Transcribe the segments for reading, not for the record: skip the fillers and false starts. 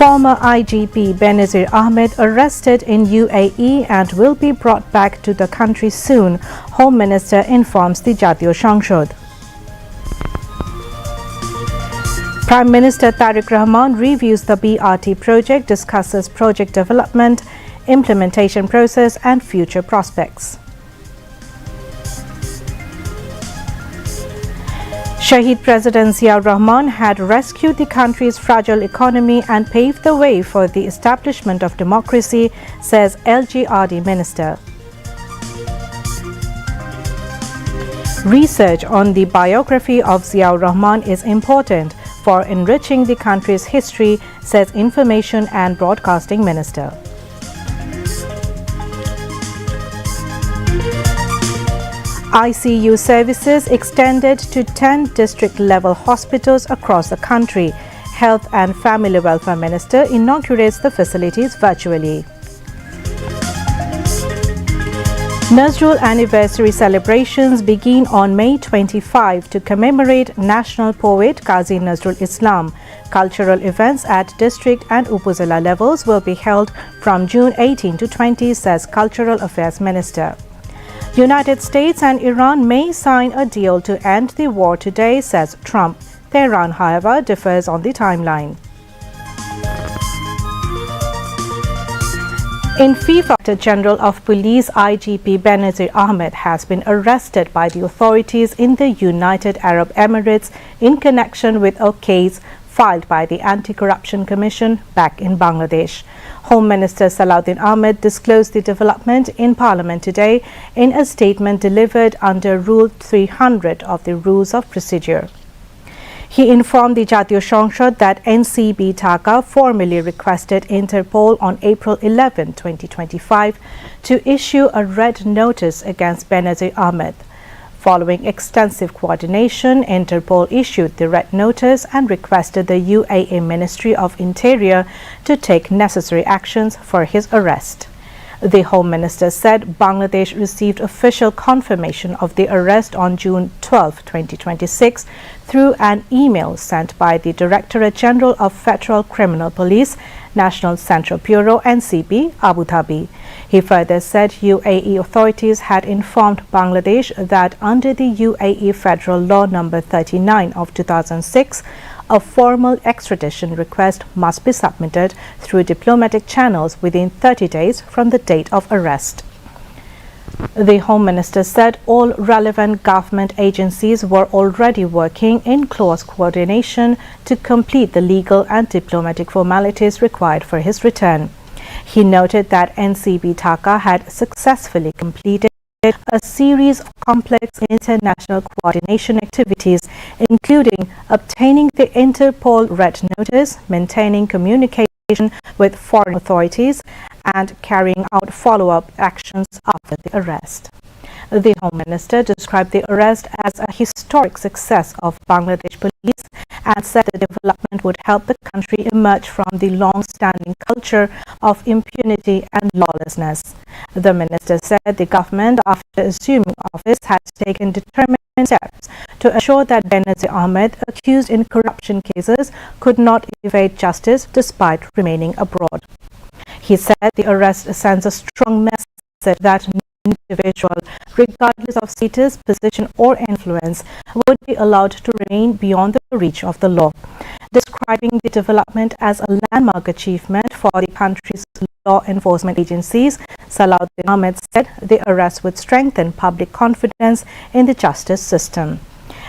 Former IGP Benazir Ahmed arrested in UAE and will be brought back to the country soon, Home Minister informs the Jatiyo Sangshad. Prime Minister Tariq Rahman reviews the BRT project, discusses project development, implementation process and future prospects. Shaheed President Zia Rahman had rescued the country's fragile economy and paved the way for the establishment of democracy, says LGRD Minister. Research on the biography of Zia Rahman is important for enriching the country's history, says Information and Broadcasting Minister. ICU services extended to 10 district-level hospitals across the country. Health and Family Welfare Minister inaugurates the facilities virtually. Nazrul anniversary celebrations begin on May 25 to commemorate national poet Qazi Nazrul Islam. Cultural events at district and Upazila levels will be held from June 18 to 20, says Cultural Affairs Minister. United States and Iran may sign a deal to end the war today, says Trump. Tehran, however, differs on the timeline. In FIFA, Director General of Police IGP Benazir Ahmed has been arrested by the authorities in the United Arab Emirates in connection with a case filed by the Anti-Corruption Commission back in Bangladesh. Home Minister Salahuddin Ahmed disclosed the development in Parliament today in a statement delivered under Rule 300 of the Rules of Procedure. He informed the Jatiyo Sangshad that NCB Dhaka formally requested Interpol on April 11, 2025 to issue a red notice against Benazir Ahmed. Following extensive coordination, Interpol issued the red notice and requested the UAE Ministry of Interior to take necessary actions for his arrest. The Home Minister said Bangladesh received official confirmation of the arrest on June 12, 2026 through an email sent by the Directorate General of Federal Criminal Police, National Central Bureau NCB, Abu Dhabi. He further said UAE authorities had informed Bangladesh that under the UAE Federal Law number 39 of 2006, a formal extradition request must be submitted through diplomatic channels within 30 days from the date of arrest. The Home Minister said all relevant government agencies were already working in close coordination to complete the legal and diplomatic formalities required for his return. He noted that NCB Dhaka had successfully completed a series of complex international coordination activities, including obtaining the Interpol red notice, maintaining communication with foreign authorities, and carrying out follow-up actions after the arrest. The Home Minister described the arrest as a historic success of Bangladesh police and said the development would help the country emerge from the long-standing culture of impunity and lawlessness. The minister said the government, after assuming office, has taken determined steps to ensure that Benazir Ahmed, accused in corruption cases, could not evade justice despite remaining abroad. He said the arrest sends a strong message that no individual, regardless of status, position or influence, would be allowed to remain beyond the reach of the law. Describing the development as a landmark achievement for the country's law enforcement agencies, Salahuddin Ahmed said the arrest would strengthen public confidence in the justice system.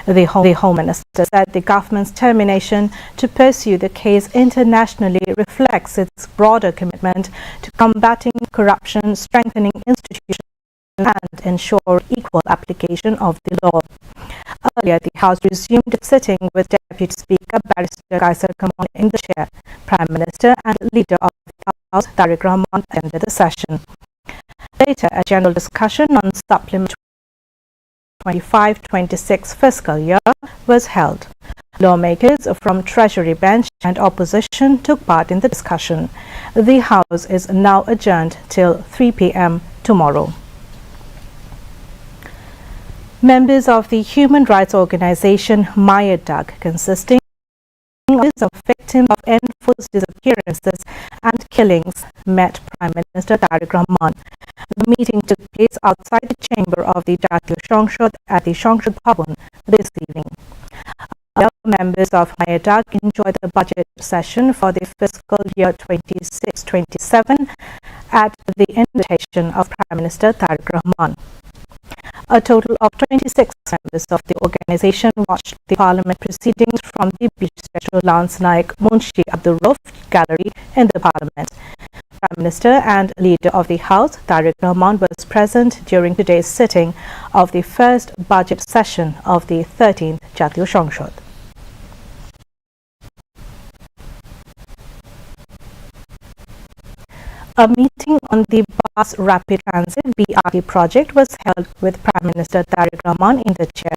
The Home Minister said the government's determination to pursue the case internationally reflects its broader commitment to combating corruption, strengthening institutions, and ensure equal application of the law. Earlier, the House resumed its sitting with Deputy Speaker Barrister Kaiser Kamal in the chair. Prime Minister and Leader of the House, Tariq Rahman, attended the session. Later, a general discussion on Supplement 25-26 fiscal year was held. Lawmakers from Treasury Bench and opposition took part in the discussion. The House is now adjourned till 3 p.m. tomorrow. Members of the human rights organization Mayat Dag, consisting of victims of enforced disappearances and killings met Prime Minister Tariq Rahman. The meeting took place outside the chamber of the Jatiyo সংসদ at the সংসদ Bhavan this evening. Other members of Mayadak enjoyed the budget session for the fiscal year 26-27 at the invitation of Prime Minister Tariq Rahman. A total of 26 members of the organization watched the Parliament proceedings from the Bishop Lance Naik Munshi Abdul Rauf Gallery in the Parliament. Prime Minister and Leader of the House, Tariq Rahman, was present during today's sitting of the first budget session of the 13th Jatiyo সংসদ. A meeting on the Bus Rapid Transit BRT project was held with Prime Minister Tariq Rahman in the chair.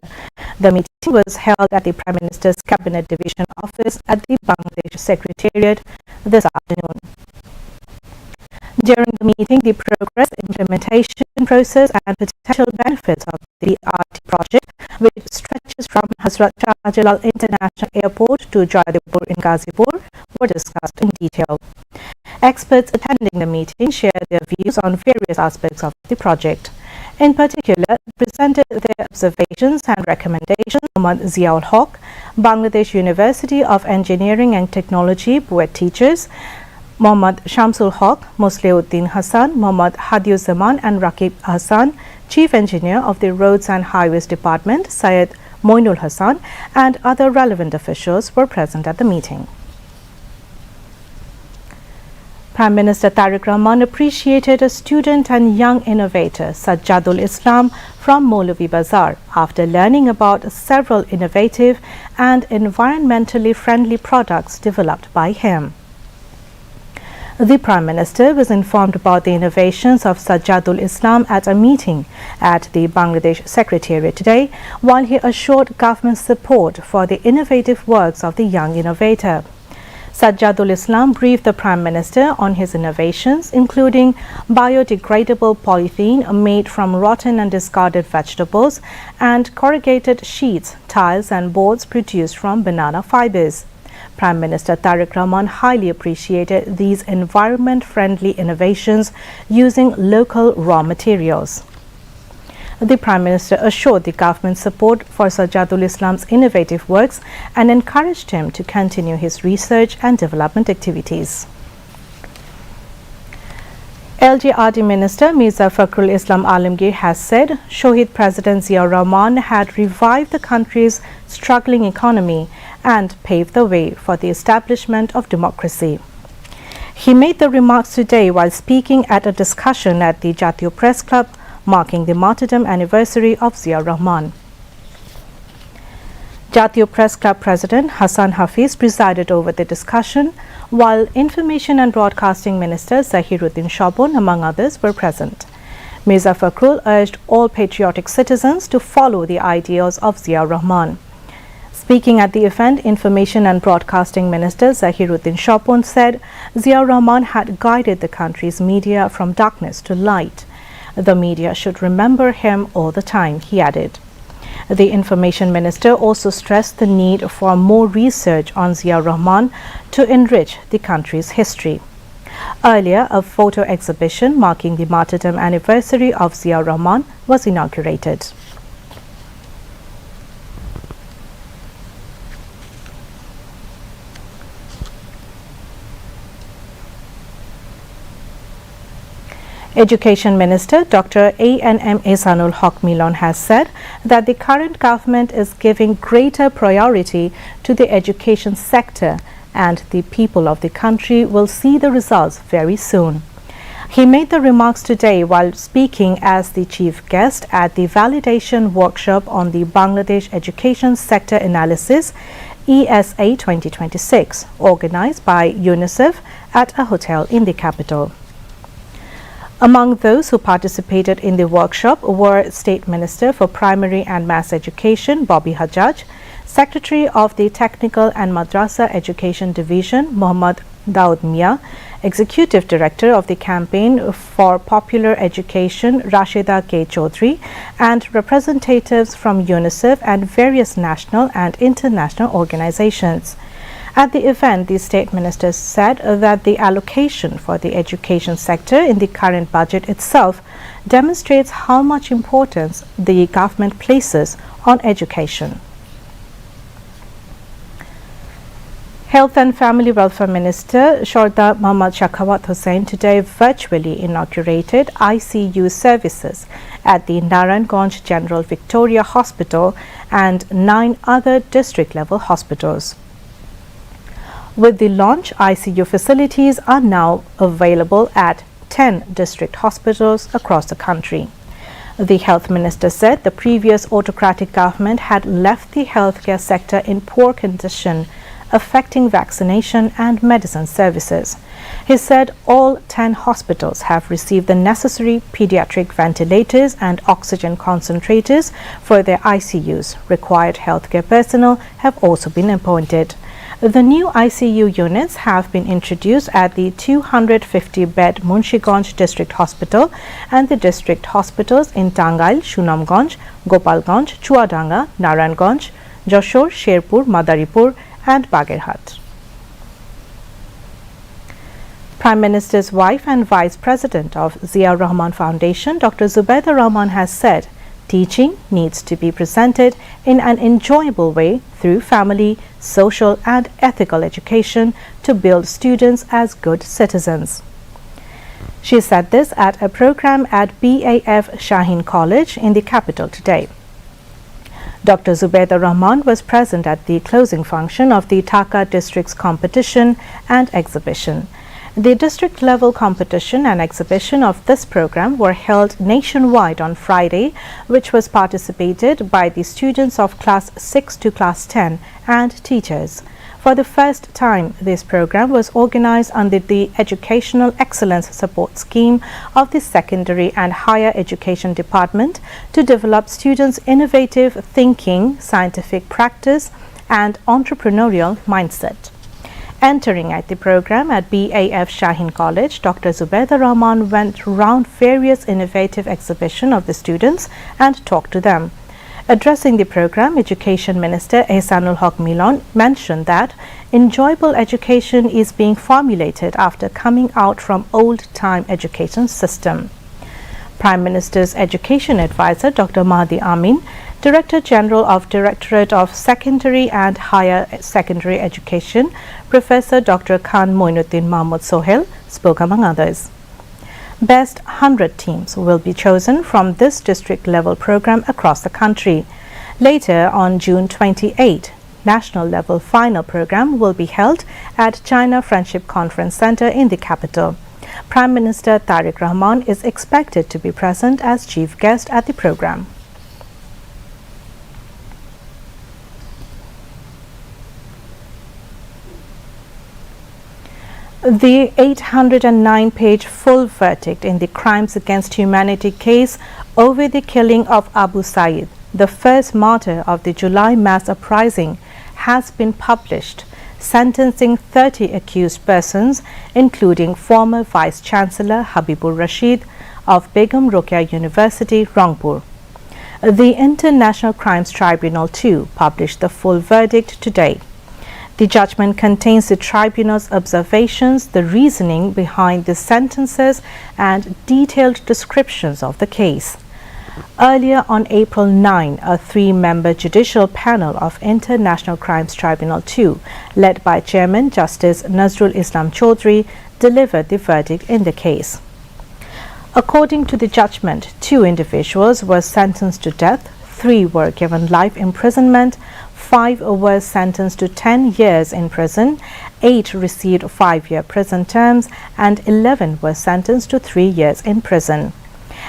The meeting was held at the Prime Minister's Cabinet Division Office at the Bangladesh Secretariat this afternoon. During the meeting, the progress, implementation process and potential benefits of the BRT project, which stretches from Hazrat Shah Jalal International Airport to Jayadepur in Ghazipur, were discussed in detail. Experts attending the meeting shared their views on various aspects of the project. In particular, presented their observations and recommendations Mohammad Zia Rahman, Bangladesh University of Engineering and Technology Buet teachers, Mohammad Shamsul Haq, Musleuddin Hassan, Mohammad Hadiuzaman and Rakib Hassan, Chief Engineer of the Roads and Highways Department, Syed Moinul Hassan, and other relevant officials were present at the meeting. Prime Minister Tariq Rahman appreciated a student and young innovator, Sajjadul Islam, from Maulavi Bazar after learning about several innovative and environmentally friendly products developed by him. The Prime Minister was informed about the innovations of Sajjadul Islam at a meeting at the Bangladesh Secretariat today, while he assured government support for the innovative works of the young innovator. Sajjadul Islam briefed the Prime Minister on his innovations, including biodegradable polythene made from rotten and discarded vegetables and corrugated sheets, tiles and boards produced from banana fibers. Prime Minister Tariq Rahman highly appreciated these environment-friendly innovations using local raw materials. The Prime Minister assured the government support for Sajjadul Islam's innovative works and encouraged him to continue his research and development activities. LGRD Minister Mirza Fakhrul Islam Alamgir has said Shohid President Zia Rahman had revived the country's struggling economy and paved the way for the establishment of democracy. He made the remarks today while speaking at a discussion at the Jatiyo Press Club marking the martyrdom anniversary of Zia Rahman. Jatiyo Press Club President Hassan Hafiz presided over the discussion, while Information and Broadcasting Minister Zahiruddin Shobon, among others, were present. Mirza Fakhrul urged all patriotic citizens to follow the ideals of Zia Rahman. Speaking at the event, Information and Broadcasting Minister Zahiruddin Shobon said Zia Rahman had guided the country's media from darkness to light. The media should remember him all the time, he added. The Information Minister also stressed the need for more research on Zia Rahman to enrich the country's history. Earlier, a photo exhibition marking the martyrdom anniversary of Zia Rahman was inaugurated. Education Minister Dr. A.N.M. Ehsanul Haq Milon has said that the current government is giving greater priority to the education sector and the people of the country will see the results very soon. He made the remarks today while speaking as the chief guest at the validation workshop on the Bangladesh Education Sector Analysis ESA 2026, organized by UNICEF at a hotel in the capital. Among those who participated in the workshop were State Minister for Primary and Mass Education Bobby Hajjaj, Secretary of the Technical and Madrasa Education Division Muhammad Daud Mia, Executive Director of the Campaign for Popular Education Rashida K. Chaudhry, and representatives from UNICEF and various national and international organizations. At the event, the State Minister said that the allocation for the education sector in the current budget itself demonstrates how much importance the government places on education. Health and Family Welfare Minister Shorda Mohammad Shakhawat Hussain today virtually inaugurated ICU services at the Narayanganj General Victoria Hospital and 9 other district-level hospitals. With the launch, ICU facilities are now available at 10 district hospitals across the country. The Health Minister said the previous autocratic government had left the healthcare sector in poor condition, affecting vaccination and medicine services. He said all 10 hospitals have received the necessary pediatric ventilators and oxygen concentrators for their ICUs. Required healthcare personnel have also been appointed. The new ICU units have been introduced at the 250-bed Munshiganj District Hospital and the district hospitals in Tangail, Sunamganj, Gopalganj, Chuadanga, Narayanganj, Joshore, Sherpur, Madaripur and Bagerhat. Prime Minister's wife and Vice President of Zia Rahman Foundation, Dr. Zubaida Rahman, has said teaching needs to be presented in an enjoyable way through family, social and ethical education to build students as good citizens. She said this at a program at BAF Shaheen College in the capital today. Dr. Zubaida Rahman was present at the closing function of the Dhaka District's competition and exhibition. The district-level competition and exhibition of this program were held nationwide on Friday, which was participated by the students of Class 6 to Class 10 and teachers. For the first time, this program was organized under the Educational Excellence Support Scheme of the Secondary and Higher Education Department to develop students' innovative thinking, scientific practice, and entrepreneurial mindset. Entering at the program at BAF Shaheen College, Dr. Zubaida Rahman went round various innovative exhibitions of the students and talked to them. Addressing the program, Education Minister Ehsanul Haq Milon mentioned that enjoyable education is being formulated after coming out from old-time education system. Prime Minister's Education Advisor, Dr. Mahdi Amin, Director General of Directorate of Secondary and Higher Secondary Education, Professor Dr. Khan Moinuddin Mahmud Sohel, spoke among others. Best 100 teams will be chosen from this district-level program across the country. Later, on June 28, national-level final program will be held at China Friendship Conference Center in the capital. Prime Minister Tariq Rahman is expected to be present as chief guest at the program. The 809-page full verdict in the Crimes Against Humanity case over the killing of Abu Saeed, the first martyr of the July mass uprising, has been published, sentencing 30 accused persons, including former Vice-Chancellor Habibur Rashid of Begum Rokeya University, Rangpur. The International Crimes Tribunal too published the full verdict today. The judgment contains the tribunal's observations, the reasoning behind the sentences, and detailed descriptions of the case. Earlier on April 9, a 3-member judicial panel of International Crimes Tribunal 2, led by Chairman Justice Nazrul Islam Chaudhry, delivered the verdict in the case. According to the judgment, 2 individuals were sentenced to death, 3 were given life imprisonment, 5 were sentenced to 10 years in prison, 8 received 5-year prison terms, and 11 were sentenced to 3 years in prison.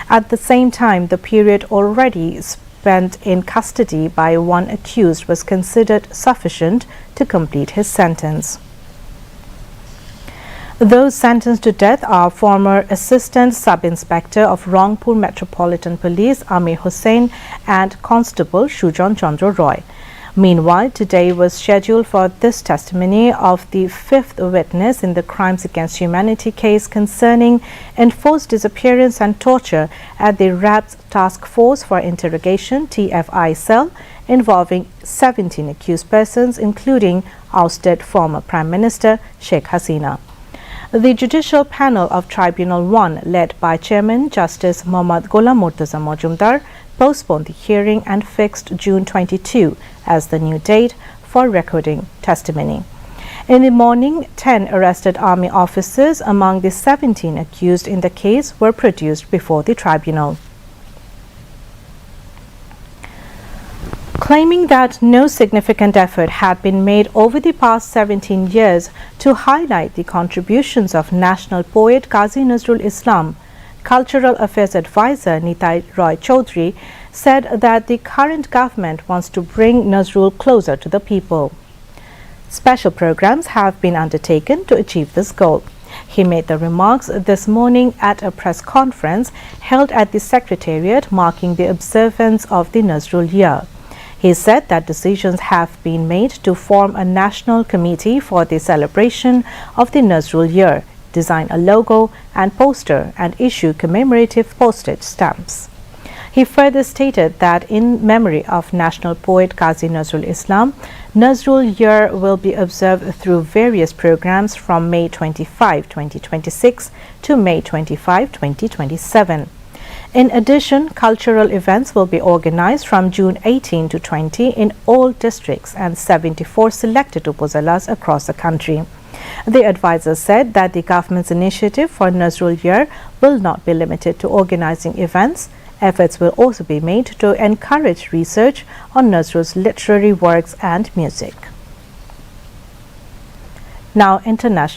At the same time, the period already spent in custody by one accused was considered sufficient to complete his sentence. Those sentenced to death are former Assistant Sub-Inspector of Rangpur Metropolitan Police Amir Hussain and Constable Shujan Chandra Roy. Meanwhile, today was scheduled for this testimony of the fifth witness in the Crimes Against Humanity case concerning enforced disappearance and torture at the RAB's Task Force for Interrogation (TFI) cell involving 17 accused persons, including ousted former Prime Minister Sheikh Hasina. The judicial panel of Tribunal 1, led by Chairman Justice Mohammad Ghulam Murtaza Majumdar, postponed the hearing and fixed June 22 as the new date for recording testimony. In the morning, 10 arrested army officers among the 17 accused in the case were produced before the tribunal. Claiming that no significant effort had been made over the past 17 years to highlight the contributions of national poet Qazi Nazrul Islam, Cultural Affairs Advisor Nitai Roy Chaudhary said that the current government wants to bring Nazrul closer to the people. Special programs have been undertaken to achieve this goal. He made the remarks this morning at a press conference held at the Secretariat marking the observance of the Nazrul Year. He said that decisions have been made to form a national committee for the celebration of the Nazrul Year, design a logo and poster, and issue commemorative postage stamps. He further stated that in memory of national poet Qazi Nazrul Islam, Nazrul Year will be observed through various programs from May 25, 2026 to May 25, 2027. In addition, cultural events will be organized from June 18 to 20 in all districts and 74 selected upazilas across the country. The advisor said that the government's initiative for Nazrul Year will not be limited to organizing events. Efforts will also be made to encourage research on Nazrul's literary works and music. Now, international.